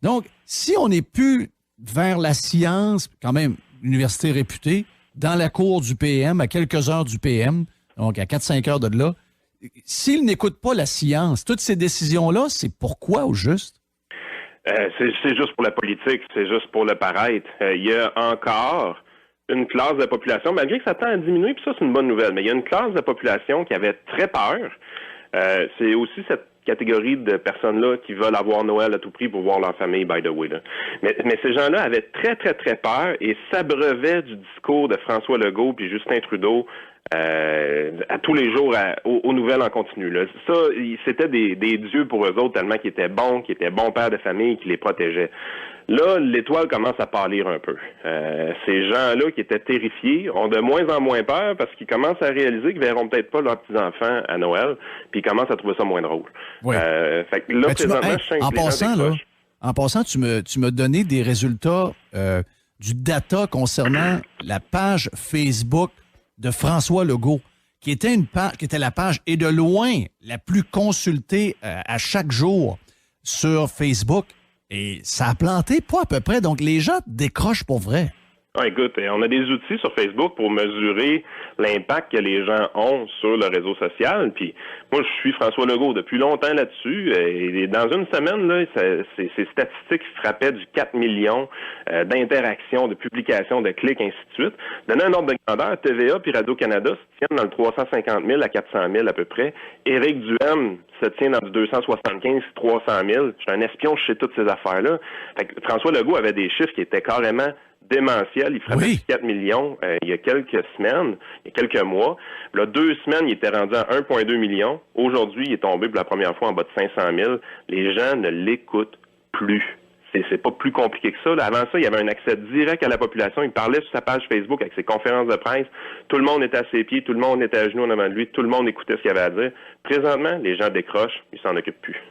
Donc, si on n'est plus vers la science, quand même, université réputée, dans la cour du PM, à quelques heures du PM, donc à 4-5 heures de là, s'il n'écoute pas la science, toutes ces décisions-là, c'est pourquoi au juste? C'est juste pour la politique, c'est juste pour le paraître. Il y a encore une classe de la population, malgré que ça tend à diminuer, puis ça, c'est une bonne nouvelle, mais il y a une classe de la population qui avait très peur. C'est aussi cette catégorie de personnes-là qui veulent avoir Noël à tout prix pour voir leur famille, by the way. Là. Mais ces gens-là avaient très, très, très peur et s'abreuvaient du discours de François Legault puis Justin Trudeau à tous les jours aux nouvelles en continu. Là. Ça, c'était des dieux pour eux autres, tellement qu'ils étaient bons pères de famille, qui les protégeaient. Là, l'étoile commence à pâlir un peu. Ces gens-là qui étaient terrifiés ont de moins en moins peur parce qu'ils commencent à réaliser qu'ils verront peut-être pas leurs petits-enfants à Noël, puis ils commencent à trouver ça moins drôle. Oui. Fait que là, présentement, je sens que en passant, tu m'as donné des résultats du data concernant la page Facebook de François Legault, qui était la page et de loin la plus consultée à chaque jour sur Facebook. Et ça a planté pas à peu près. Donc, les gens décrochent pour vrai. Écoute, on a des outils sur Facebook pour mesurer l'impact que les gens ont sur le réseau social. Puis moi, je suis François Legault depuis longtemps là-dessus. Et dans une semaine, là, ces statistiques frappaient du 4 millions d'interactions, de publications, de clics, ainsi de suite. Donner un ordre de grandeur, TVA puis Radio-Canada se tiennent dans le 350 000 à 400 000 à peu près. Éric Duhaime se tient dans du 275 300 000. Je suis un espion, je sais toutes ces affaires-là. Fait que François Legault avait des chiffres qui étaient carrément démentiel. Il frappait 4 millions il y a quelques semaines, il y a quelques mois. Là, 2 semaines, il était rendu à 1,2 million. Aujourd'hui, il est tombé pour la première fois en bas de 500 000. Les gens ne l'écoutent plus. C'est pas plus compliqué que ça. Là, avant ça, il y avait un accès direct à la population. Il parlait sur sa page Facebook avec ses conférences de presse. Tout le monde était à ses pieds, tout le monde était à genoux en avant de lui, tout le monde écoutait ce qu'il avait à dire. Présentement, les gens décrochent, ils s'en occupent plus.